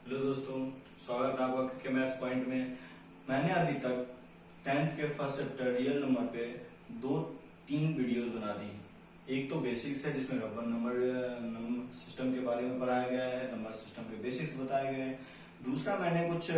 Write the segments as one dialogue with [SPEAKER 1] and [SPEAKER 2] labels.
[SPEAKER 1] Hello दोस्तों, स्वागत है आपका के मैथ्स पॉइंट में। मैंने अभी तक 10th के फर्स्ट चैप्टर रियल नंबर पे 2-3 वीडियोस बना दी। एक तो बेसिक्स है जिसमें रबर नंबर सिस्टम के बारे में पढ़ाया गया है, नंबर सिस्टम के बेसिक्स बताए गए हैं। दूसरा मैंने कुछ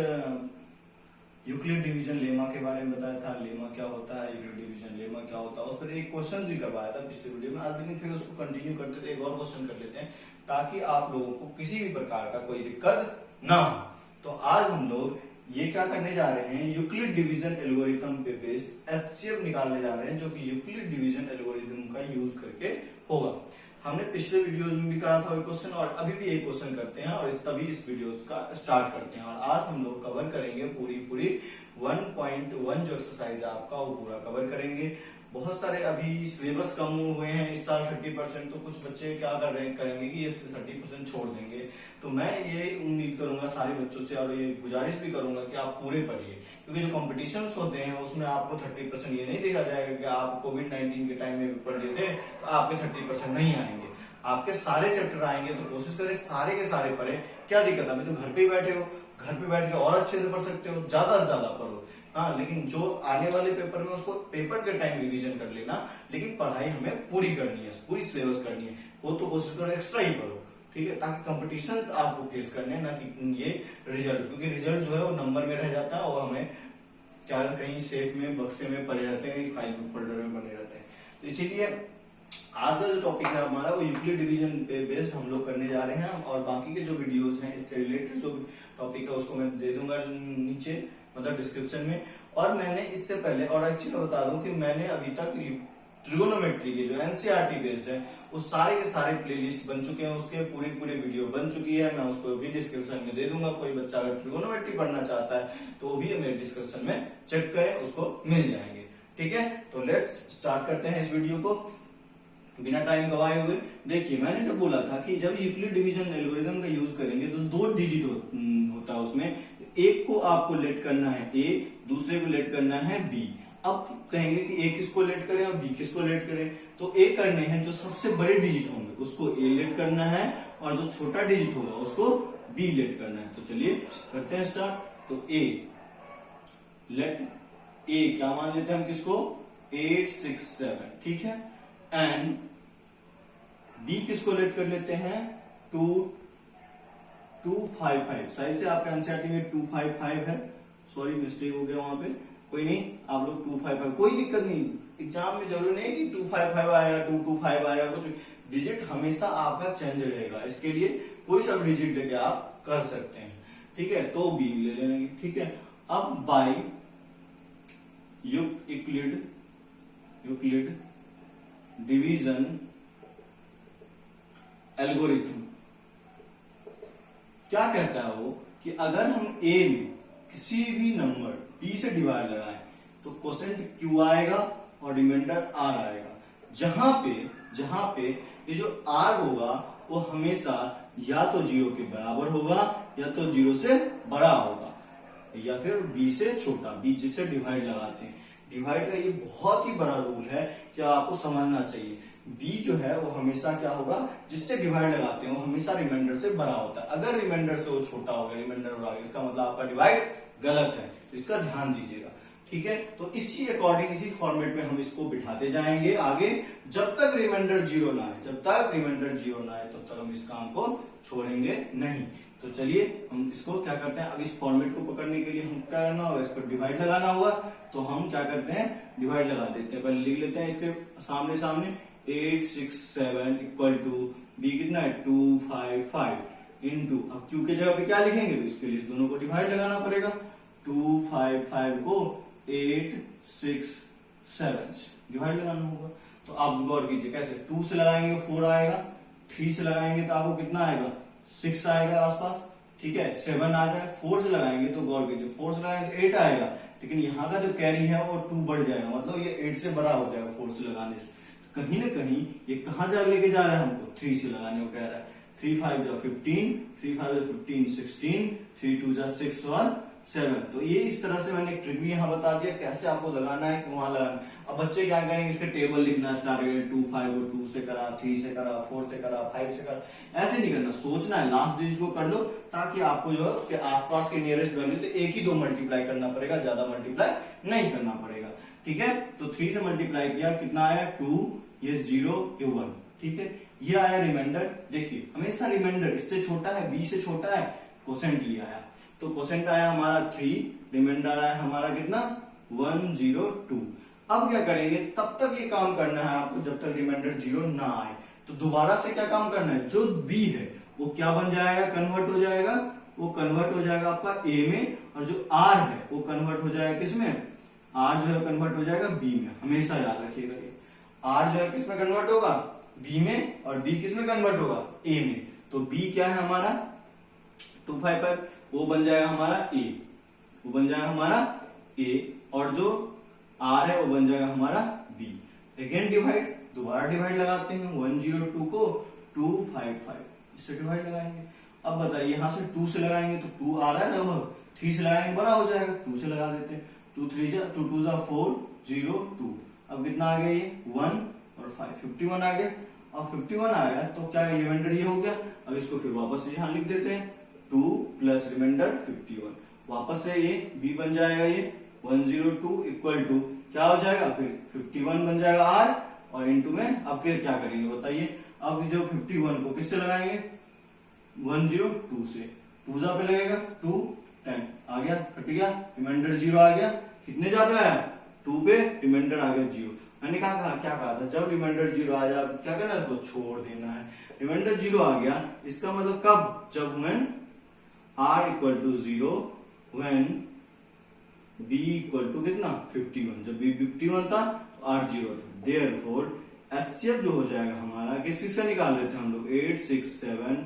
[SPEAKER 1] यूक्लिड डिवीजन लेमा के बारे में बताया था, लेमा क्या होता है, यूक्लिड डिवीजन लेमा क्या होता है। उस पर एक क्वेश्चन भी करवाया था पिछले वीडियो में। आज लेकिन फिर उसको कंटिन्यू करते थे, एक और क्वेश्चन कर लेते हैं ताकि आप लोगों को किसी भी प्रकार का कोई दिक्कत ना हो। तो आज हम लोग ये क्या करने जा रहे हैं, यूक्लिड डिवीजन एल्गोरिथम पे बेस्ड एचसीएफ निकालने जा रहे हैं, जो कि यूक्लिड डिवीजन एल्गोरिथम का यूज करके होगा। हमने पिछले वीडियोस में भी करा था क्वेश्चन, और अभी भी एक क्वेश्चन करते हैं और तभी इस वीडियोस का स्टार्ट करते हैं। और आज हम लोग कवर करेंगे पूरी 1.1 जो एक्सरसाइज है आपका, वो पूरा कवर करेंगे। बहुत सारे अभी सिलेबस कम हुए हैं इस साल 30%, तो कुछ बच्चे क्या करेंगे कि ये 30% छोड़ देंगे। तो मैं ये उम्मीद करूंगा सारे बच्चों से, और ये गुजारिश भी करूंगा कि आप पूरे पढ़िए, क्योंकि जो कॉम्पिटिशन होते हैं उसमें आपको 30% ये नहीं देखा जाएगा कि आप कोविड-19 के टाइम में पेपर देते तो आपके 30% नहीं आएंगे, आपके सारे चैप्टर आएंगे। तो कोशिश करें सारे के सारे पढ़े। क्या दिक्कत है, अभी तो घर पे ही बैठे हो, घर पे बैठ के और अच्छे से पढ़ सकते हो, ज्यादा से ज्यादा पढ़ो। हाँ, लेकिन जो आने वाले पेपर में उसको पेपर के टाइम रिवीजन कर लेना, लेकिन पढ़ाई हमें पूरी करनी है, पूरी सिलेबस करनी है। वो तो कोशिश करो एक्स्ट्रा ही पढ़ो, ठीक है, ताकि कंपटीशन आपको फेस करने, ना कि ये रिजल्ट, क्योंकि रिजल्ट जो है वो नंबर में रह जाता है और हमें क्या कहीं सेफ में बक्से में पड़े रहते हैं, कहीं फाइल में फोल्डर में बने रहते हैं। तो इसीलिए आज का जो टॉपिक है हमारा, वो यूक्लिड डिवीजन पे बेस्ड हम लोग करने जा रहे हैं। और बाकी के जो वीडियोस हैं इससे रिलेटेड जो टॉपिक है उसको मैं दे दूंगा नीचे, मतलब डिस्क्रिप्शन में। और मैंने इससे पहले, और एक्चुअली बता दूं कि मैंने अभी तक ट्रिगोनोमेट्री के जो एनसीईआरटी बेस्ड है वो सारे के सारे प्लेलिस्ट बन चुके हैं, उसके पूरी वीडियो बन चुकी है। मैं उसको भी डिस्क्रिप्शन में दे दूंगा। कोई बच्चा अगर ट्रिगोनोमेट्री पढ़ना चाहता है तो वो भी मेरे डिस्क्रिप्शन में चेक करें, उसको मिल जाएंगे। ठीक है, तो लेट्स स्टार्ट करते हैं इस वीडियो को बिना टाइम गवाए हुए। देखिए, मैंने जब बोला था कि जब यूक्लिड डिवीजन एल्गोरिथम का यूज करेंगे तो 2 डिजिट होता है उसमें। एक को आपको लेट करना है ए, दूसरे को लेट करना है बी। अब कहेंगे कि ए किसको लेट करें और बी किसको लेट करें, तो ए करने हैं जो सबसे बड़े डिजिट होंगे उसको ए लेट करना है, और जो छोटा डिजिट होगा उसको बी लेट करना है। तो चलिए करते हैं स्टार्ट। तो ए लेट ए क्या मान लेते हैं हम, किसको 8 6 7, ठीक है। एंड बी किसको लेट कर लेते हैं 2 2 5 5। शायद से आपके एनसीईआरटी में 2 5 5 है, सॉरी मिस्टेक हो गया वहां पे, कोई नहीं, आप लोग 2 5 5, कोई दिक्कत नहीं। एग्जाम में जरूरी नहीं कि 2 5 5 आएगा, 2 2 5 आएगा, कुछ डिजिट हमेशा आपका चेंज रहेगा। इसके लिए कोई सा डिजिट लेके आप कर सकते हैं, ठीक है। तो बी ले लेंगे, ठीक है। अब बाई यूक्लिड डिवीजन एल्गोरिथम क्या कहता है वो, कि अगर हम ए में किसी भी नंबर बी से डिवाइड लगाएं तो क्वोशेंट क्यू आएगा और रिमाइंडर आर आएगा। जहां पे ये जो आर होगा वो हमेशा या तो 0 के बराबर होगा, या तो 0 से बड़ा होगा, या फिर बी से छोटा, बी जिससे डिवाइड लगाते हैं। डिवाइड का ये बहुत ही बड़ा रूल है कि आपको समझना चाहिए। बी जो है वो हमेशा क्या होगा, जिससे डिवाइड लगाते हैं वो हमेशा रिमाइंडर से बड़ा होता है। अगर रिमाइंडर से वो छोटा हो गया, रिमाइंडर बड़ा, इसका मतलब आपका डिवाइड गलत है, तो इसका ध्यान दीजिएगा, ठीक है। तो इसी अकॉर्डिंग, इसी फॉर्मेट में हम इसको बिठाते जाएंगे आगे, जब तक रिमाइंडर 0 ना आए, तब तक हम इस काम को छोड़ेंगे नहीं। तो चलिए हम इसको क्या करते हैं, अब इस फॉर्मेट को पकड़ने के लिए हम क्या करना होगा, इसको डिवाइड लगाना होगा। तो हम क्या करते हैं, डिवाइड लगा देते हैं। पहले लिख लेते हैं इसके सामने 8 6 7 इक्वल टू बी कितना है 2 5 5 इंटू, अब क्यू के जगह पे क्या लिखेंगे, तो इसके लिए दोनों को डिवाइड लगाना पड़ेगा। 2 5 5 को 8 6 7 डिवाइड लगाना होगा। तो आप गौर कीजिए कैसे, 2 से लगाएंगे 4 आएगा, 3 से लगाएंगे तो आपको कितना आएगा 6 आएगा आसपास, ठीक है। 7 आ जाए, 4 से लगाएंगे तो गौर कीजिए 4 से लगाएंगे तो 8 आएगा, लेकिन यहाँ का जो कैरी है वो 2 बढ़ जाएगा, मतलब ये 8 से बड़ा हो जाएगा 4 से लगाने से। कहीं ना कहीं ये कहां जा लेके जा रहा है हमको, 3 से लगाने को कह रहा है। 3 5 जा 15, 3 5 जा 15 16, 3 2 जा 6 और 7। तो ये इस तरह से मैंने एक ट्रिक भी यहाँ बता दिया कैसे आपको लगाना है कि वहां लगाना। अब बच्चे क्या करेंगे, इसके टेबल लिखना स्टार्ट करेंगे, 2 5 2 से करा, 3 से करा, 4 से करा, 5 से करा, ऐसे नहीं करना, सोचना है लास्ट डिजिट को कर लो, ताकि आपको जो है उसके आसपास के नियरेस्ट वैल्यू तो एक ही 2 मल्टीप्लाई करना पड़ेगा, ज्यादा मल्टीप्लाई नहीं करना पड़ेगा। ठीक है, तो 3 से मल्टीप्लाई किया, कितना आया 2, ये 0, ये 1। ठीक है, ये आया रिमाइंडर। देखिए हमेशा रिमाइंडर इससे छोटा है, बी से छोटा है, कोसेंट ये आया, तो कोसेंट आया हमारा 3, रिमाइंडर आया हमारा कितना 102। अब क्या करेंगे, तब तक ये काम करना है आपको जब तक रिमाइंडर 0 ना आए। तो दोबारा से क्या काम करना है, जो बी है वो क्या बन जाएगा, कन्वर्ट हो जाएगा, वो कन्वर्ट हो जाएगा आपका ए में, और जो आर है वो कन्वर्ट हो जाएगा किसमें, आर जो है कन्वर्ट हो जाएगा बी में। हमेशा याद रखिएगा ये आर जो है किसमें कन्वर्ट होगा, बी में, और बी किसमें कन्वर्ट होगा, ए में। तो बी क्या है हमारा 255, वो बन जाएगा हमारा ए, वो बन जाएगा हमारा ए, और जो आर है वो बन जाएगा हमारा बी। अगेन डिवाइड, दोबारा डिवाइड लगाते हैं, 102 को 255 इससे डिवाइड लगाएंगे। अब बताइए यहां से 2 से लगाएंगे तो 2 आ रहा है लगभग, 3 से लगाएंगे बड़ा हो जाएगा, 2 से लगा देते हैं, 2 3 जा 2 2 जा 4 0 2। अब कितना आ गया ये 1 और 5, 51 आ गया। अब 51 आ गया तो क्या रिमाइंडर ये हो गया। अब इसको फिर वापस से यहाँ लिख देते हैं, 2 प्लस रिमाइंडर 51, वापस से ये b बन जाएगा, ये 102 इक्वल टू क्या हो जाएगा, फिर 51 बन जाएगा r, और इनटू में अब फिर क्या करेंगे बताइए। अब जो 51 को किससे लगाएंगे, 102 से, 2 जा पे लगेगा 2 10 आ गया, कट गया, रिमाइंडर 0 आ गया। कितने जा पे आया, 2 पे, रिमाइंडर आ गया 0। मैंने क्या कहा था, जब रिमाइंडर 0 आ जाए क्या करना है, इसको छोड़ देना है। रिमाइंडर 0 आ गया, इसका मतलब कब, जब when r equal to 0, when b equal to कितना 51, जब b 51 था तो r 0 था। Therefore HCF जो हो जाएगा हमारा, किस चीज का निकाल लेते हैं हम लोग, 8 6 7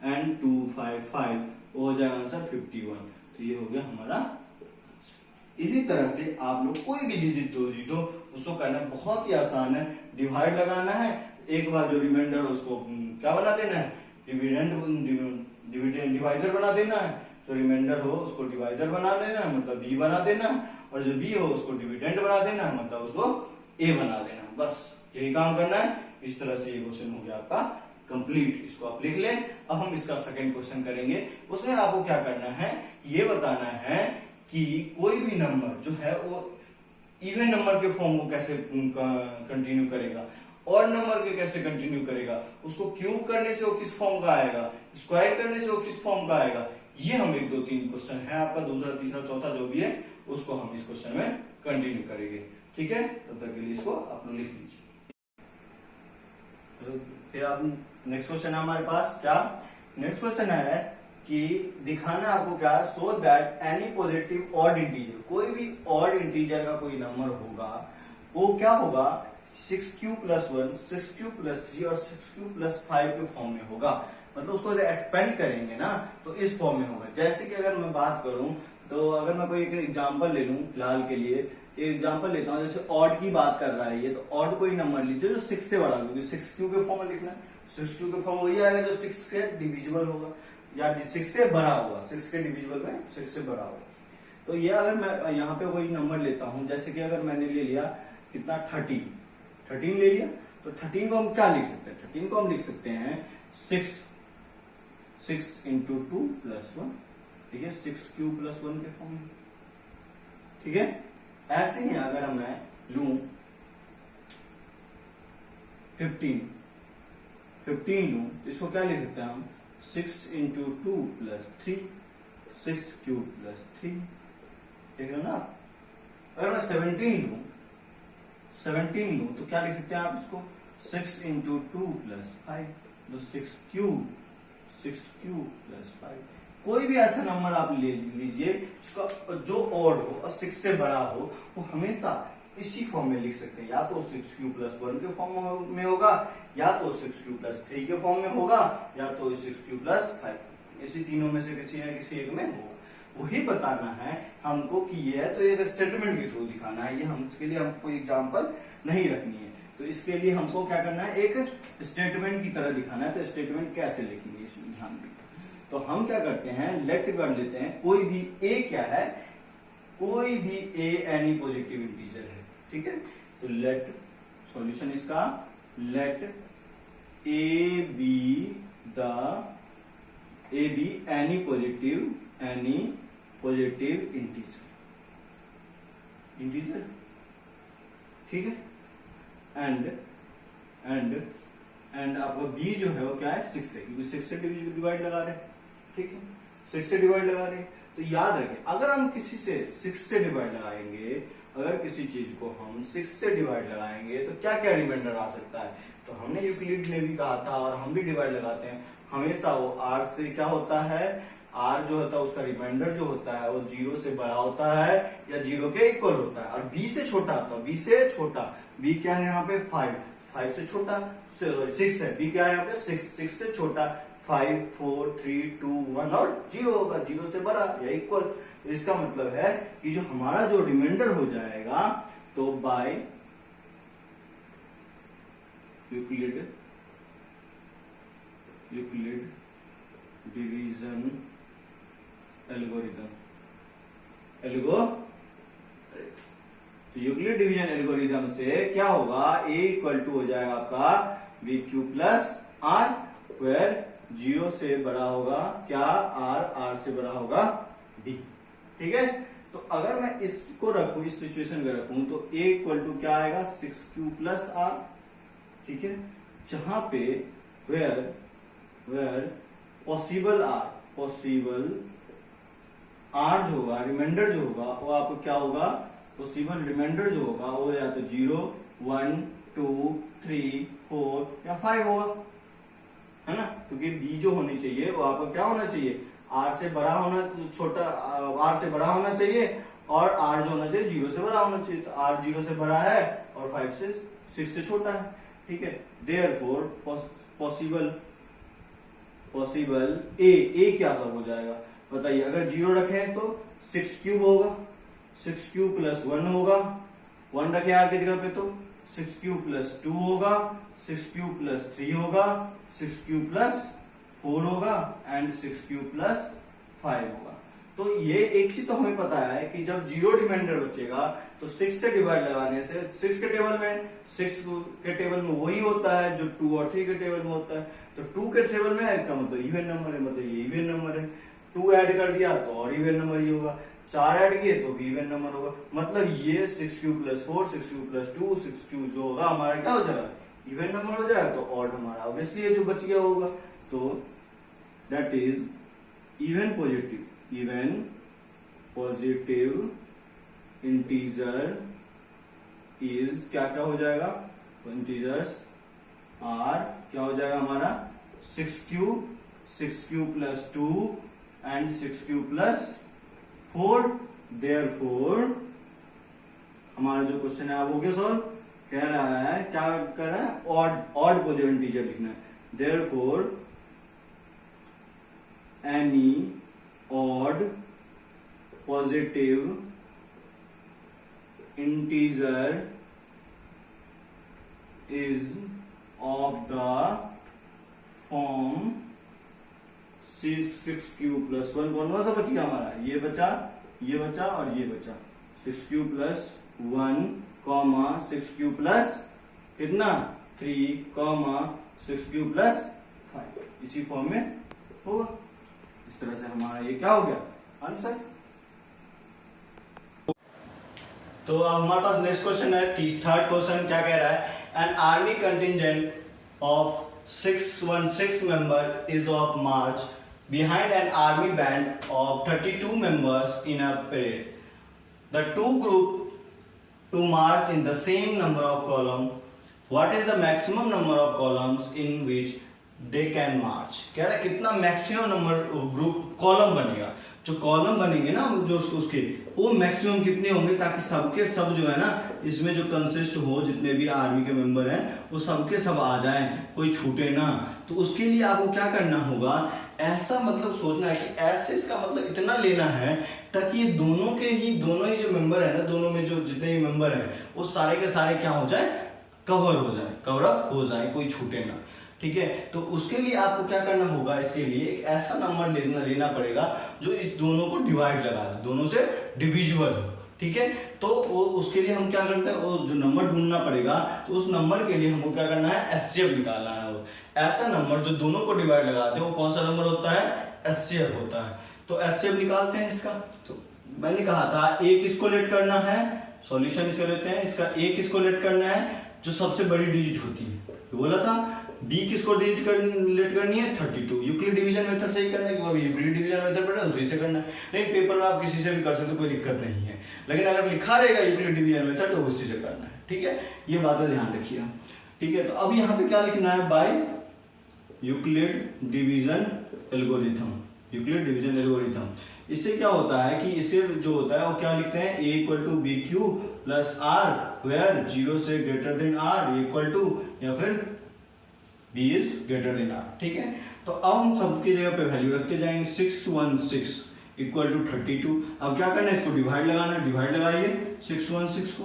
[SPEAKER 1] and 2 5 5, वो हो जाएगा आंसर 51। तो ये हो गया हमारा। इसी तरह से आप लोग कोई भी डिजिट 2 डिजिट हो उसको करना बहुत ही आसान है, डिवाइड लगाना है, एक बार जो रिमाइंडर उसको क्या बना देना है, डिवाइजर बना देना है, तो रिमाइंडर हो उसको डिवाइजर बना देना है, मतलब बी बना देना है, और जो बी हो उसको डिविडेंड बना देना है, मतलब उसको ए बना देना है। बस यही काम करना है। इस तरह से ये क्वेश्चन हो गया आपका कंप्लीट, इसको आप लिख लें। अब हम इसका सेकंड क्वेश्चन करेंगे, उसमें आपको क्या करना है, ये बताना है कि कोई भी नंबर जो है वो इवन नंबर के फॉर्म को कैसे कंटिन्यू करेगा, और नंबर के कैसे कंटिन्यू करेगा, उसको क्यूब करने से वो किस फॉर्म का आएगा, स्क्वायर करने से वो किस फॉर्म का आएगा। ये हम 1 2 3 क्वेश्चन है आपका, दूसरा तीसरा चौथा जो भी है उसको हम इस क्वेश्चन में कंटिन्यू करेंगे। ठीक है, तब तक के लिए इसको आप लोग लिख लीजिए। तो फिर आप नेक्स्ट क्वेश्चन है हमारे पास, क्या नेक्स्ट क्वेश्चन है कि दिखाना आपको क्या, so that any positive odd integer, कोई भी ऑड इंटीजर का कोई नंबर होगा वो क्या होगा, 6q + 1 6q + 3 और 6q + 5 के फॉर्म में होगा। मतलब उसको एक्सपेंड करेंगे ना तो इस फॉर्म में होगा। जैसे कि अगर मैं बात करूं तो अगर मैं कोई एक एग्जांपल ले लूं फिलहाल के लिए, एग्जांपल लेता हूं, जैसे ऑड की बात कर रहा है ये, तो ऑड कोई नंबर लीजिए जो 6 से बड़ा, क्योंकि 6q के फॉर्म में लिखना है, 6q के फॉर्म वही आएगा जो 6 से डिविजिबल होगा या 6 से बड़ा होगा, 6 के डिविजिबल में 6 से बड़ा होगा। तो ये अगर मैं यहाँ पे कोई नंबर लेता हूं, जैसे कि अगर मैंने ले लिया कितना 13 ले लिया, तो 13 को हम क्या लिख सकते हैं, 13 को हम लिख सकते हैं 6 × 2 + 1, ठीक है, 6q + 1 के फॉर्म में। ठीक है, ऐसे ही अगर मैं लूं 15 लूं, इसको क्या लिख सकते हैं हम, 6 × 2 + 3, 6q + 3, देख रहे हो ना। अगर मैं 17 लूं तो क्या लिख सकते हैं आप इसको, 6 × 2 + 5, तो 6q + 5। कोई भी ऐसा नंबर आप ले लीजिए जिसका जो ऑड हो और 6 से बड़ा हो, वो हमेशा इसी फॉर्म में लिख सकते हैं, या तो 6q + 1 के फॉर्म में होगा, या तो 6q + 3 के फॉर्म में होगा, या तो 6q + 5, इसी तीनों में से किसी न किसी एक में होगा। वही बताना है हमको कि ये है, तो एक स्टेटमेंट के थ्रू दिखाना है, ये हम इसके लिए हमको एग्जाम्पल नहीं रखनी है। तो इसके लिए हमको क्या करना है, एक स्टेटमेंट की तरह दिखाना है। तो स्टेटमेंट कैसे लिखेंगे इसमें ध्यान दीजिए। तो हम क्या करते हैं, लेट कर लेते हैं कोई भी ए, क्या है, कोई भी ए एनी पॉजिटिव इंटीजर है, ठीक है। तो लेट सॉल्यूशन इसका, let a be any positive integer, ठीक है। एंड आपका बी जो है वो क्या है, 6 है, क्योंकि 6 से डिवाइड लगा रहे हैं, ठीक है, 6 से डिवाइड लगा रहे हैं। तो याद रखें, अगर हम किसी से 6 से डिवाइड लगाएंगे, अगर किसी चीज को हम 6 से डिवाइड लगाएंगे तो क्या क्या रिमाइंडर आ सकता है। तो हमने यूक्लिड में भी कहा था और हम भी डिवाइड लगाते हैं, हमेशा वो आर से क्या होता है, आर जो होता है उसका रिमाइंडर जो होता है वो 0 से बड़ा होता है या 0 के इक्वल होता है, और बी से छोटा होता है, बी से छोटा, बी क्या है यहाँ पे 5 से छोटा 6 है, बी क्या है यहाँ पे 6 से छोटा 5 4 3 2 1 और 0 होगा, 0 से बड़ा या इक्वल। तो इसका मतलब है कि जो हमारा जो रिमाइंडर हो जाएगा, तो बाय यूक्लिड डिवीजन एल्गोरिथम, तो यूक्लिड डिवीजन एल्गोरिथम से क्या होगा, a इक्वल टू हो जाएगा आपका B Q plus R, where 0 से बड़ा होगा क्या, r से बड़ा होगा b, ठीक है। तो अगर मैं इसको रखूं, इस सिचुएशन में रखूं, तो a इक्वल टू क्या आएगा 6q प्लस r, ठीक है, जहां पे वेयर पॉसिबल r जो होगा, रिमाइंडर जो होगा वो आपको क्या होगा, पॉसिबल रिमाइंडर जो होगा वो या तो 0 1 2 3 4 या 5 होगा, है ना, क्योंकि b जो होनी चाहिए वो आपको क्या होना चाहिए, r से बड़ा होना, छोटा r से बड़ा होना चाहिए, और r जो होना चाहिए 0 से बड़ा होना चाहिए। तो r 0 से बड़ा है और 6 से छोटा है, ठीक है। देयरफॉर पॉसिबल ए क्या सब हो जाएगा बताइए, अगर 0 रखें तो 6 क्यूब होगा, 6 क्यूब प्लस 1 होगा, 1 रखे आर की जगह पे तो 6 क्यूब प्लस 2 होगा, 6 क्यूब प्लस 3 होगा, 6 क्यूब प्लस 4 होगा एंड 6 क्यूब प्लस 5 होगा। तो ये एक चीज तो हमें पता है कि जब 0 रिमाइंडर बचेगा तो 6 से डिवाइड लगाने से 6 के टेबल में वही होता है जो 2 और 3 के टेबल में होता है। तो 2 के टेबल में है, इसका मतलब इवन नंबर है, मतलब ये इवन नंबर है। 2 ऐड कर दिया तो और इवन नंबर ही होगा, 4 ऐड किए तो भी इवन नंबर होगा, मतलब ये 6 cube plus 4 6 cube plus 2 6 cube जो होगा हमारा क्या हो जाएगा, इवन नंबर हो जाएगा। तो ऑड हमारा ऑब्वियसली ये जो बच गया होगा, तो that is even positive integer is क्या हो जाएगा, इंटीजर्स आर क्या हो जाएगा हमारा 6 cube plus 2 and 6 cube plus 4। Therefore हमारा जो क्वेश्चन है वो क्या सॉल्व कह रहा है, क्या कर रहा है, ऑड पॉजिटिव इंटीजर लिखना है। Therefore any odd positive integer is of the form 6 cube plus 1, कौन सा बच गया हमारा, ये बचा और ये बचा, 6 क्यूब प्लस 1 6 क्यूब प्लस कितना 3 6 क्यूब प्लस 5, इसी फॉर्म में होगा। इस तरह से हमारा ये क्या हो गया आंसर। तो अब हमारे पास नेक्स्ट क्वेश्चन है, थर्ड क्वेश्चन क्या कह रहा है, an army contingent of 616 member is of March behind an army band of 32 members in a parade. The two groups to march in the same number of columns. What is the maximum number of columns in which they can march? कह रहा है कितना maximum number group column बनेगा, जो column बनेंगे ना जो उसके वो मैक्सिमम कितने होंगे, ताकि सबके सब जो है ना इसमें जो कंसिस्ट हो, जितने भी आर्मी के मेंबर हैं वो सबके सब आ जाएं, कोई छूटे ना। तो उसके लिए आपको क्या करना होगा, ऐसा मतलब सोचना है कि ऐसे इसका मतलब इतना लेना है ताकि ये दोनों ही जो मेंबर है ना, दोनों में जो जितने भी मेंबर हैं वो सारे के सारे क्या हो जाए, कवर अप हो जाए, कोई छूटे ना। ठीक है। तो उसके लिए आपको क्या करना होगा, इसके लिए एक ऐसा नंबर लेना पड़ेगा जो इस दोनों को डिवाइड लगा दे, दोनों से डिविजिबल हो, ठीक है। तो वो उसके लिए हम क्या करते हैं, वो जो नंबर ढूंढना पड़ेगा, तो उस नंबर के लिए हमको क्या करना है, एचसीएफ निकालना है। वो ऐसा नंबर जो दोनों को डिवाइड लगाते हैं वो कौन सा नंबर होता है, एचसीएफ होता है। तो एचसीएफ निकालते हैं इसका। तो मैंने कहा था एक इसको लेट करना है, सॉल्यूशन इसका लेते हैं, इसका एक इसको लेट करना है जो सबसे बड़ी डिजिट होती है, बोला था। डी किसको लेट करनी है, 32। यूक्लिड डिवीजन मेथड से ही करना है, क्योंकि अभी यूक्लिड डिवीजन मेथड पढ़ रहे हैं, उसी से करना है। लेकिन पेपर में आप किसी से भी कर सकते हो, कोई दिक्कत नहीं है। लेकिन अगर लिखा रहेगा यूक्लिड डिवीजन मेथड तो उसी से करना है, ठीक है। ये बात का ध्यान रखिए, ठीक है। तो अब यहाँ पे क्या लिखना है, by Euclid division algorithm. Euclid division algorithm, इससे क्या होता है कि इससे जो होता है वो क्या लिखते हैं, a equal to B Q plus R, where 0 से greater than R equal to, या फिर b is greater than R, ठीक है। तो अब हम सबकी जगह पे वैल्यू रखते जाएंगे। 616 इक्वल टू 32। अब क्या करना है, इसको डिवाइड लगाना है, डिवाइड लगाइए 616 को।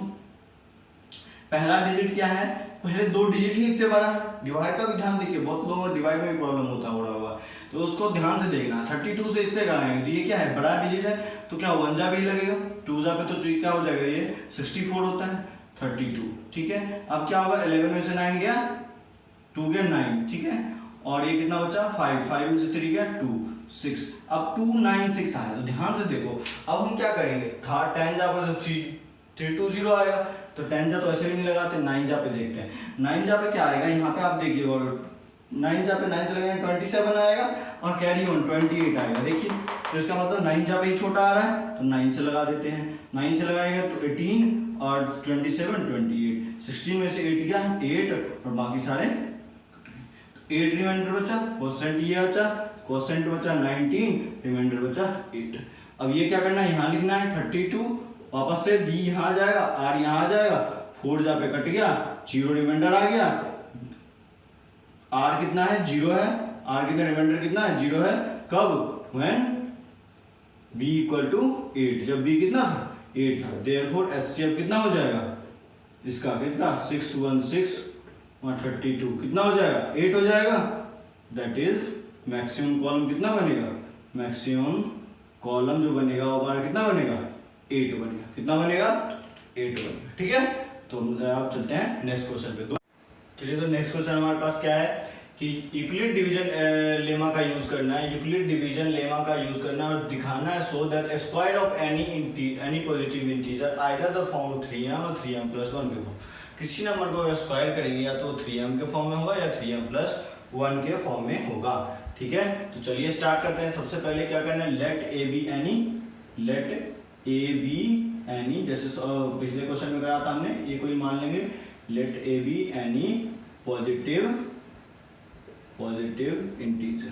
[SPEAKER 1] पहला डिजिट क्या है, पहले 2 डिजिट ही इससे बड़ा है। डिवाइड का भी ध्यान देखिए, बहुत लोगों को डिवाइड में प्रॉब्लम होता होगा, तो उसको ध्यान से देखना। 32 से इससे कराएंगे तो ये क्या है, बड़ा डिजिट है, तो क्या 1 जा पे ही लगेगा, 2 जा पे तो क्या हो जाएगा, ये 64 होता है, 32, ठीक है। अब क्या होगा, 11 में से 9 गया, 2 गया 9, ठीक है। और ये कितना बचा, 5 में से 3 गया 2, 6। अब 296 आया, तो ध्यान से देखो। अब हम क्या करेंगे, 10 जा पर 320 आएगा, तो 10 जा तो ऐसे भी नहीं लगाते, 9 जा पे देखते हैं। 9 जा पे क्या आएगा, यहाँ पे आप देखिए, और 9 जा पे 9 से लगाएंगे 27 आएगा, और कैरी ऑन 28 आएगा। देखिए, तो इसका मतलब 9 जा पे ही छोटा आ रहा है, तो 9 से लगा देते हैं। 9 से लगाएंगे तो 18 और 27 28, 16 में से 8 गया 8, और बाकी सारे 8 रिमाइंडर बचा, कोसेंट ये बचा, कोसेंट बचा 19, रिमाइंडर बचा 8। अब ये क्या करना है, यहाँ लिखना है 32, वापस से d यहाँ आ जाएगा, r यहाँ आ जाएगा, 4 जा पे कट गया, 0 रिमाइंडर आ गया। r कितना है, 0 है, r कितना, रिमाइंडर कितना है, 0 है। कब, when b इक्वल टू 8, जब b कितना था, 8 था। देयरफॉर एचसीएफ कितना हो जाएगा इसका, कितना, 616 और 32 कितना हो जाएगा, 8 हो जाएगा। दैट इज मैक्सिमम कॉलम कितना बनेगा, मैक्सिमम कॉलम जो बनेगा वो हमारा कितना बनेगा, 8 बनेगा। कितना बनेगा, 8 बनेगा, ठीक है। तो आप चलते हैं नेक्स्ट क्वेश्चन पे। चलिए, तो नेक्स्ट क्वेश्चन हमारे पास क्या है कि यूक्लिड डिवीजन लेमा का यूज करना है। यूक्लिड डिवीजन लेमा का यूज करना है और दिखाना है so that square of any positive integer either the form of 3m और 3m + 1 के फॉर्म। किसी नंबर को स्क्वायर करेंगे या तो 3m के फॉर्म में होगा या 3m + 1 के फॉर्म में होगा, ठीक है। तो चलिए स्टार्ट करते हैं। सबसे पहले क्या करना है, लेट ए बी एनी, जैसे पिछले क्वेश्चन में करा था हमने, ये कोई मान लेंगे, let a be any positive integer,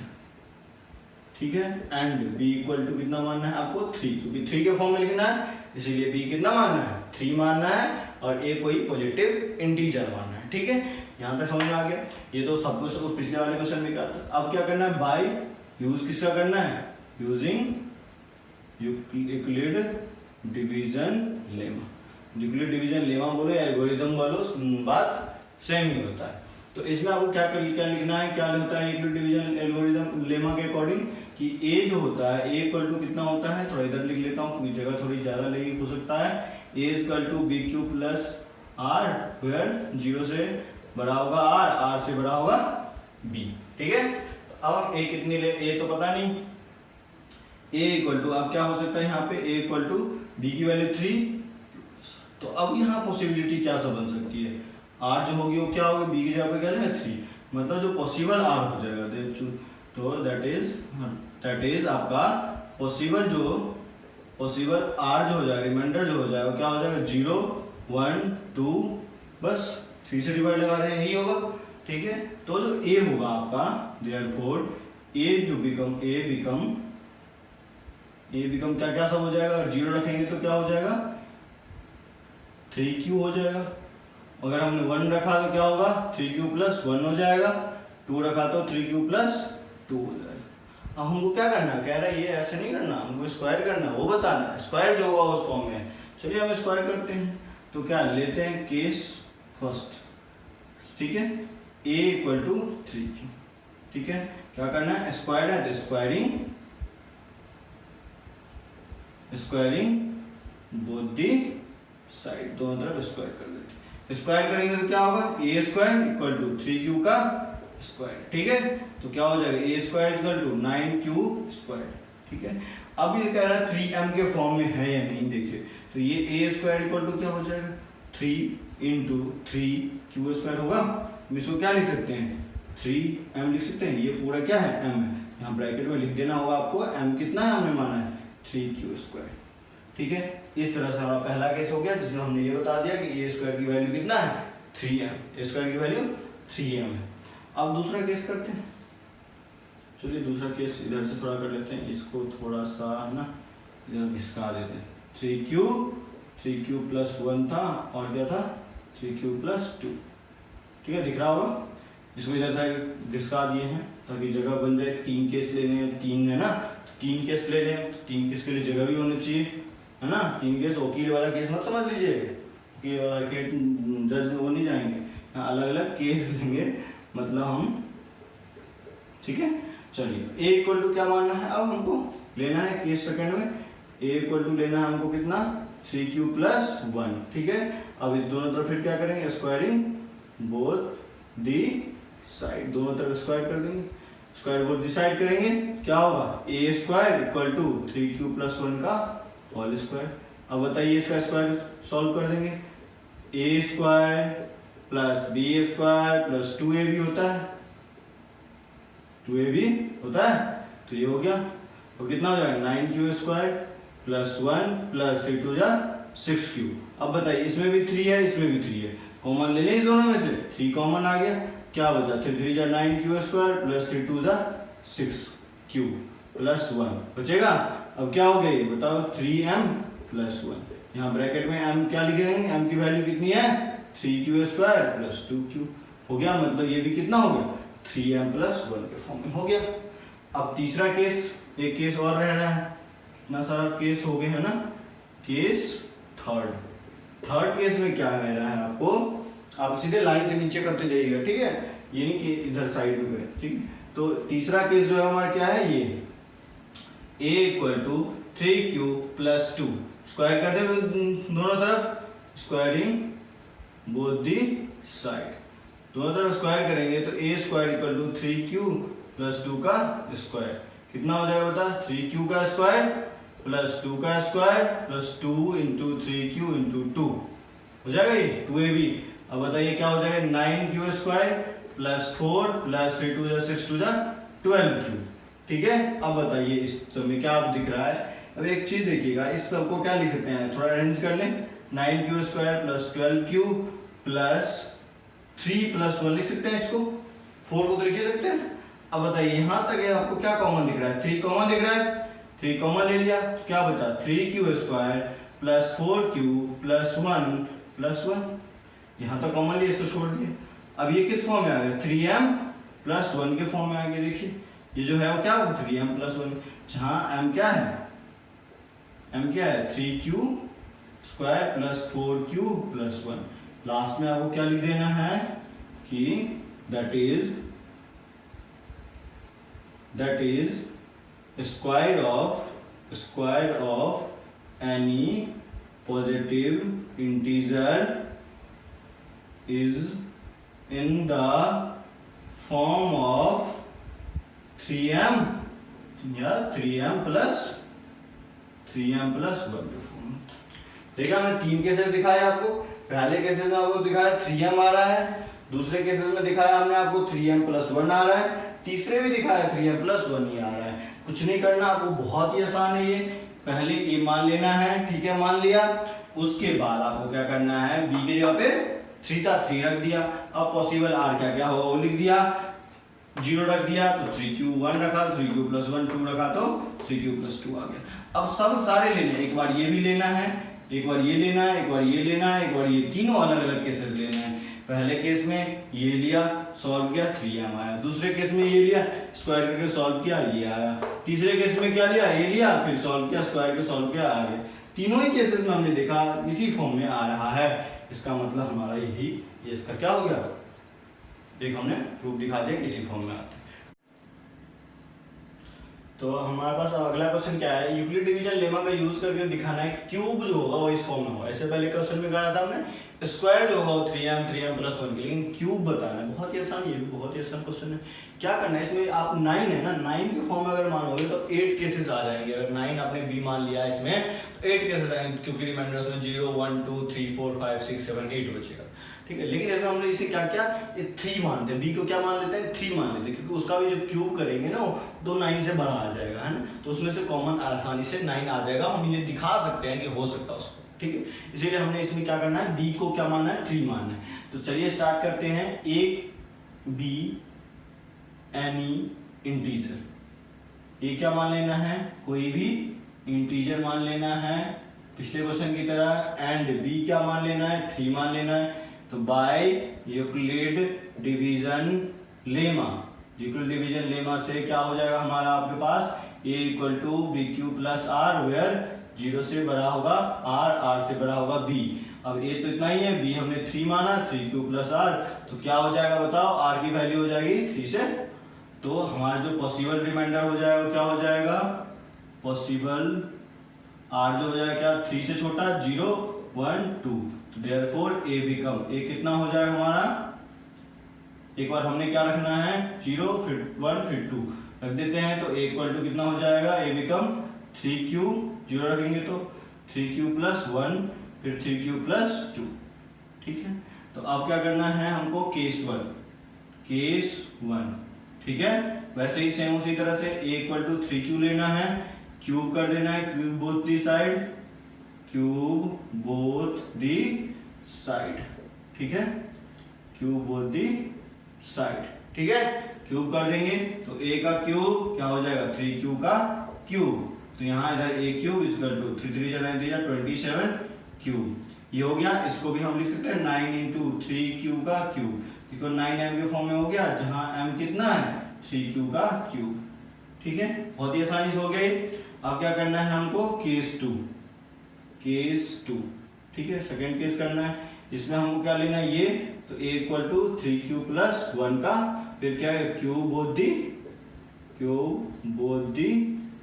[SPEAKER 1] ठीक है। एंड b इक्वल टू कितना मानना है आपको, 3, क्योंकि 3 के फॉर्म में लिखना है, इसीलिए b कितना मानना है, 3 मानना है, और a कोई पॉजिटिव इंटीजर मानना है, ठीक है। यहाँ तक समझ में आ गया। ये तो सब कुछ उस पिछले वाले क्वेश्चन में करता था। अब क्या करना है, बाय यूज किसका करना है, using Euclid division lemma. Euclid division lemma बोलो या एल्गोरिथम बोलो, बात सेम ही होता है। तो इसमें आपको क्या लिखना है, क्या होता है यूक्लिड डिवीजन एल्गोरिथम लेमा के अकॉर्डिंग कि a जो होता है, a इक्वल टू कितना होता है, थोड़ा इधर लिख लेता हूँ क्योंकि जगह थोड़ी ज़्यादा लगी हो सकता है। a equal to B Q plus R, where 0 से बड़ा होगा r, r से बड़ा होगा b, ठीक है। अब हम a कितनी ले, a तो पता नहीं, a इक्वल टू, अब क्या हो सकता है यहाँ पे, a इक्वल टू b की वैल्यू 3। तो अब यहाँ पॉसिबिलिटी क्या सा बन सकती है, r जो होगी वो क्या होगी, b की जगह पे क्या लेंगे 3, मतलब जो पॉसिबल r हो जाएगा। तो दैट इज आपका पॉसिबल r जो हो जाएगा, रिमाइंडर जो हो जाएगा क्या हो जाएगा, 0 1 2, बस 3 से डिवाइड लगा रहे हैं, यही होगा, ठीक है। तो जो a होगा आपका, देयरफॉर a बिकम क्या सब हो जाएगा, अगर 0 रखेंगे तो क्या हो जाएगा, 3q हो जाएगा। अगर हमने 1 रखा तो क्या होगा, 3q + 1 हो जाएगा। 2 रखा तो 3q + 2 हो जाएगा। अब हमको क्या करना है, कह रहा है ये ऐसे नहीं करना, हमको स्क्वायर करना है, वो बताना है स्क्वायर जो होगा उस फॉर्म में। चलिए हम स्क्वायर करते हैं। तो क्या लेते हैं, केस फर्स्ट, ठीक है। a equal to 3q। ठीक है, क्या करना है, स्क्वायर है तो स्क्वायरिंग बोथ दी साइड, दोनों तरफ स्क्वायर कर देते। स्क्वायर करेंगे तो क्या होगा, a square equal to 3q का स्क्वायर। ठीक है, तो क्या हो जाएगा, a square equal to 9q square. ठीक है, अब ये कह रहा है 3m के फॉर्म में है या नहीं, देखिए तो ये a स्क्वायर इक्वल टू क्या हो जाएगा, 3 इंटू 3q स्क्वायर होगा। हम इसको क्या लिख सकते हैं, 3m लिख सकते हैं, ये पूरा क्या है m है, यहाँ ब्रैकेट में लिख देना होगा आपको, m कितना है हमने माना है 3q स्क्वायर। ठीक है, इस तरह से हमारा पहला केस हो गया जिसमें हमने ये बता दिया कि a स्क्वायर की वैल्यू कितना है 3m, a स्क्वायर की वैल्यू 3m है। अब दूसरा केस करते हैं, चलिए दूसरा केस इधर से थोड़ा कर लेते हैं, इसको थोड़ा सा ना इधर घिसका देते हैं। 3q प्लस 1 था और क्या था 3q प्लस 2। ठीक है, दिख रहा होगा, इसको इधर से घिसका दिए हैं ताकि जगह बन जाए। 3 केस लेने हैं, 3 है ना, 3 केस ले लें, 3 केस के लिए जगह भी होनी चाहिए, है ना। 3 केस वकील वाला केस मत समझ लीजिए, वकील वाला केस जज वो नहीं जाएंगे, अलग अलग केस लेंगे मतलब हम। ठीक है, चलिए a इक्वल टू क्या मानना है, अब हमको लेना है केस सेकंड में, a इक्वल टू लेना है हमको कितना 3q प्लस 1। ठीक है, अब इस दोनों तरफ फिर क्या करेंगे, स्क्वायरिंग बोथ दी साइड, दोनों तरफ स्क्वायर कर देंगे, स्क्वायर बोथ दी साइड करेंगे, क्या होगा a square equal to 3q plus 1 का होल स्क्वायर। अब बताइए इसका स्क्वायर सॉल्व कर देंगे, a square plus b square plus 2ab होता है, 2ab होता है, तो ये हो गया। तो कितना हो जाएगा 9q स्क्वायर प्लस 1 प्लस 3 2 जा 6q। अब बताइए इसमें भी 3 है, इसमें भी 3 है, कॉमन ले लें इस दोनों में से, 3 कॉमन आ गया, क्या बचा 3 3 जा 9q स्क्वायर प्लस 3 2 जा 6q प्लस 1 बचेगा। अब क्या हो गया ये बताओ, 3m प्लस 1, यहाँ ब्रैकेट में m क्या लिखेंगे, m की वैल्यू कितनी है 3q स्क्वायर प्लस 2q हो गया, मतलब ये भी कितना हो गया 3m प्लस 1 के फॉर्म में हो गया। अब तीसरा केस, एक केस और रह रहा है, इतना सारा केस हो गए है ना। केस थर्ड केस में क्या रह रहा है आपको, आप सीधे लाइन से नीचे करते जाइएगा, ठीक है, ये नहीं कि इधर साइड में करें। ठीक, तो तीसरा केस जो है हमारा क्या है, ये a equal to 3q plus 2, square करते हुए दोनों तरफ, स्क्वायरिंग बोथ दी साइड, दोनों तरफ स्क्वायर करेंगे तो a square equal to 3q plus 2 का स्क्वायर, कितना हो जाएगा बता, 3q का स्क्वायर प्लस 2 का square plus 2 into 3q into 2 हो जाएगा ये 2ab। अब बताइए क्या हो जाएगा 9q square plus 4 plus 3 2 6 2 12q। ठीक है, अब बताइए इस समय क्या आप दिख रहा है। अब एक चीज देखिएगा, इस सब को क्या लिख सकते हैं, थोड़ा अरेंज कर लें, 9q square plus 12q plus 3 plus 1 लिख सकते हैं, इसको 4 को तो लिख ही सकते हैं। अब बताइए यहाँ तक आपको क्या कॉमन दिख रहा है, 3 कॉमन दिख रहा है, 3 कॉमन ले लिया तो क्या बचा 3q square plus 4q plus 1 plus 1, यहाँ तक कॉमन लिया, इसको छोड़ दिए। अब ये किस फॉर्म में आ गया 3m प्लस 1 के फॉर्म में आ गया। देखिए ये जो है वो क्या होगा 3m प्लस 1, जहाँ m क्या है, m क्या है 3q square plus 4q plus 1, last में आपको क्या लिख देना है कि that is square of any positive integer is in the form of 3m या 3m प्लस 1 के फॉर्म। देखा हमने 3 केसेस दिखाए आपको, पहले केसेस में आपको दिखाया 3m आ रहा है, दूसरे केसेस में दिखाया हमने आपको 3m प्लस 1 आ रहा है, तीसरे भी दिखाया 3m प्लस 1 ही आ रहा है। कुछ नहीं करना आपको, बहुत ही आसान है ये, पहले a मान लेना है, ठीक है, मान लिया, उसके बाद आपको क्या करना है, b के जगह पे 3 था 3 रख दिया, अब पॉसिबल r क्या क्या होगा वो लिख दिया, 0 रख दिया तो 3q 1 रखा, 3q प्लस 1 2 रखा तो 3q प्लस 2 आ गया। अब सब सारे लेने, एक बार ये भी लेना है, एक बार ये लेना है, एक बार ये लेना है, एक बार ये तीनों अलग अलग केसेस लेने हैं। पहले केस में ये लिया, सॉल्व किया 3m आया, दूसरे केस में ये लिया, स्क्वायर करके सॉल्व किया, ये आया, तीसरे केस में क्या लिया, ये लिया, फिर सॉल्व किया, स्क्वायर करके सॉल्व किया, आ गया। तीनों ही केसेस में हमने देखा इसी फॉर्म में आ रहा है, इसका मतलब हमारा यही, ये इसका क्या हो गया, एक हमने प्रूफ दिखा दिया कि इसी फॉर्म में आते हैं। तो हमारे पास अगला क्वेश्चन क्या है, यूक्लिड डिवीजन लेमा का यूज करके दिखाना है क्यूब जो होगा वो इस फॉर्म में होगा। ऐसे पहले क्वेश्चन में कराया था हमने स्क्वायर जो होगा वो 3m 3m+1 के, लेकिन क्यूब बताना है। बहुत ही आसान, ये भी बहुत ही आसान क्वेश्चन है। क्या करना है इसमें, आप 9 है ना, 9 के फॉर्म में अगर मानोगे तो 8 केसेस आ जाएंगे। अगर 9 आपने b मान लिया इसमें तो 8 केसेस आएंगे, क्योंकि रिमाइंडर में 0 1 2 3 4 5 6 7 8 बचेगा। ठीक है, लेकिन इसमें हमने इसे क्या किया, ये 3 मानते हैं, b को क्या मान लेते हैं, 3 मान लेते हैं, क्योंकि उसका भी जो क्यूब करेंगे ना वो 9 से बड़ा आ जाएगा, है ना। तो उसमें से कॉमन आसानी से 9 आ जाएगा। हम ये दिखा सकते हैं कि हो सकता है उसको। ठीक है, इसीलिए हमने इसमें क्या करना है, b को क्या मानना है, 3 मानना है। तो चलिए स्टार्ट करते हैं। एक b एनी इंटीजर, ये क्या मान लेना है, कोई भी इंटीजर मान लेना है पिछले क्वेश्चन की तरह। एंड b क्या मान लेना है, 3 मान लेना है। तो by Euclid division lemma, Euclid division lemma से क्या हो जाएगा हमारा आपके पास, a = bq + r, वेयर 0 से बड़ा होगा r, r से बड़ा होगा b। अब a तो इतना ही है, b हमने 3 माना, 3q + r, तो क्या हो जाएगा बताओ, r की वैल्यू हो जाएगी 3 से। तो हमारा जो पॉसिबल रिमाइंडर हो जाएगा क्या हो जाएगा, पॉसिबल r जो हो जाएगा क्या, 3 से छोटा 0 1 2, तो देयरफॉर a बिकम, a कितना हो जाएगा हमारा, एक बार हमने क्या रखना है 0 फिर 1 फिर 2 रख देते हैं। तो a = कितना हो जाएगा, a बिकम 3q, 0 रखेंगे तो 3q + 1 फिर 3q + 2। ठीक है, तो अब क्या करना है हमको, केस 1। ठीक है, वैसे ही सेम उसी तरह से a = 3q लेना है, क्यूब कर देना है, cube both the side, cube both the side. ठीक है, क्यूब बोथ दी साइड। ठीक है, क्यूब कर देंगे तो a का क्यूब क्या हो जाएगा, 3q का क्यूब। तो यहाँ इधर a क्यूब = 3 3 = 27 क्यूब, ये हो गया। इसको भी हम लिख सकते हैं 9 × 3q का क्यूब, क्योंकि 9m के फॉर्म में हो गया, जहाँ m कितना है 3q का क्यूब। ठीक है, बहुत ही आसानी से हो गई। अब क्या करना है हमको, केस 2। ठीक है, सेकंड केस करना है। इसमें हमको क्या लेना है, ये तो a = 3q + 1 का, फिर क्या है, क्यूब बोथ दी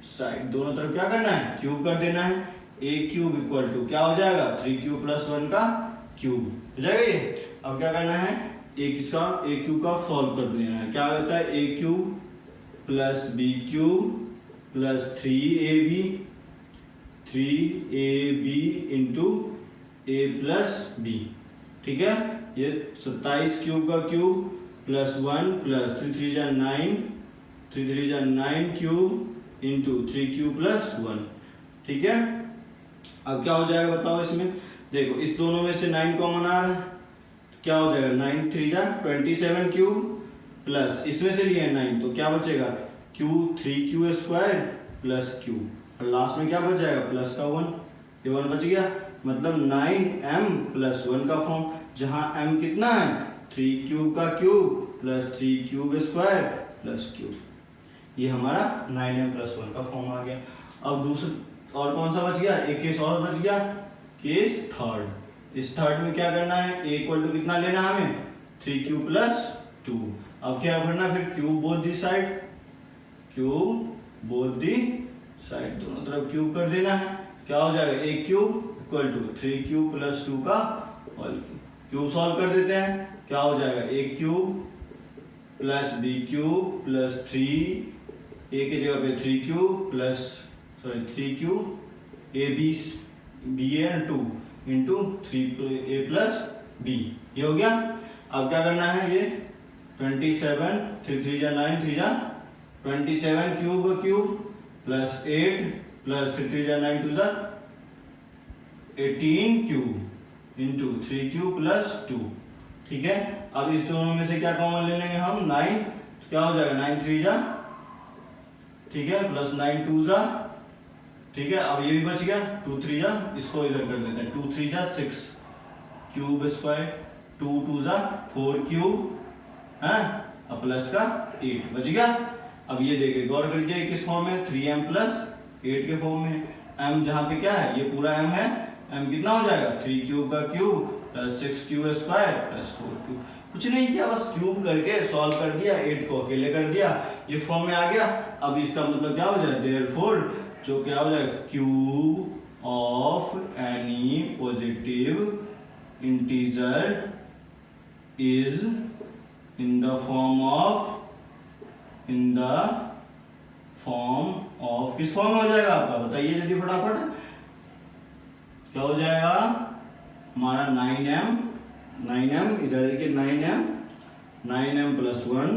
[SPEAKER 1] साइड, दोनों तरफ क्या करना है, क्यूब कर देना है। a क्यूब = क्या हो जाएगा, 3q + 1 का क्यूब हो जाएगा ये। अब क्या करना है, a क्यूब का सॉल्व कर देना है। क्या होता है, a cube + b cube + 3ab × a + b। ठीक है, ये 27 क्यूब का क्यूब +1 + 3 3 9, 3 3 9 क्यूब × 3q + 1। ठीक है, अब क्या हो जाएगा बताओ, इसमें देखो इस दोनों में से 9 कॉमन आ रहा है, तो क्या हो जाएगा, 9 3 27 क्यूब प्लस इसमें से लिए 9, तो क्या बचेगा, q 3q² + q, और लास्ट में क्या बच जाएगा, प्लस का 1, ये 1 बच गया। मतलब 9m + 1 का फॉर्म, जहां m कितना है, 3q का क्यूब + 3q² + q, ये हमारा 9m + 1 का फॉर्म आ गया। अब दूसरा और कौन सा बच गया, एक केस और बच गया, केस थर्ड। इस थर्ड में क्या करना है, a = कितना लेना है हमें, 3q + 2। अब क्या करना, फिर क्यूब बोथ दी साइड, दोनों तरफ क्यूब कर देना है। क्या हो जाएगा, a क्यूब = 3q + 2 का होल क्यूब। क्यूब सॉल्व कर देते हैं, क्या हो जाएगा, a cube + b cube + 3, a की जगह पे 3q ab 2 × 3a + b, ये हो गया। अब क्या करना है, ये 27 3 3 9 3 27 क्यूब + 8 + 3 3 9 2 18 क्यूब × 3q + 2। ठीक है, अब इस दोनों में से क्या कॉमन ले लेंगे हम, 9, तो क्या हो जाएगा, 9 3 ठीक है, + 9 2 ठीक है। अब ये भी बच गया, 2 3 इसको इधर कर देते हैं, 2 3 6 क्यूब स्क्वायर, 2 2 4 क्यूब है, अब प्लस का 8 बच गया। अब ये देखिए गौर करिए किस फॉर्म में, 3m + 8 के फॉर्म में। m जहाँ पे क्या है, ये पूरा m है, m कितना हो जाएगा, 3q का cube plus 6q square plus 4q। कुछ नहीं किया, बस क्यूब करके सॉल्व कर दिया, 8 को अकेले कर दिया, ये फॉर्म में आ गया। अब इसका मतलब क्या हो जाए, देयरफॉर जो क्या हो जाए, cube of any positive integer is in the form of किस फॉर्म में हो जाएगा आपका, बताइए जल्दी फटाफट। क्या हो जाएगा हमारा 9m इधर देखिए 9m plus 1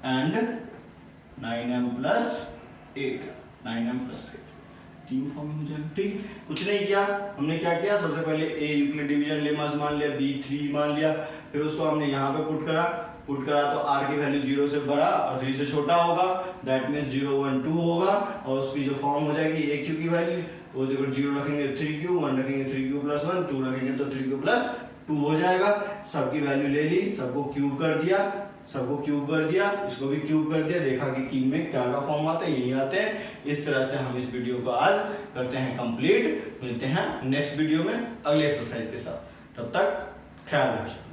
[SPEAKER 1] and 9m plus 8 तीन फॉर्म में हो जाएगा। ठीक, कुछ नहीं किया, हमने क्या किया, सबसे पहले a यूक्लिड डिवीजन लेमास मान लिया, b 3 मान लिया, फिर उसको हमने यहाँ पे पुट करा तो r की वैल्यू 0 से बड़ा और 3 से छोटा होगा, दैट मीन्स 0 1 2 होगा, और उसकी जो फॉर्म हो जाएगी aq की वैल्यू, वो जब 0 रखेंगे 3q, 1 रखेंगे 3q प्लस 1, 2 रखेंगे तो 3q प्लस 2 हो जाएगा। सबकी वैल्यू ले ली, सबको क्यूब कर दिया, इसको भी क्यूब कर दिया, देखा कि क्यूब में क्या का फॉर्म आता है, यही आते हैं। इस तरह से हम इस वीडियो को आज करते हैं कंप्लीट। मिलते हैं नेक्स्ट वीडियो में अगले एक्सरसाइज के साथ, तब तक ख्याल रखिए।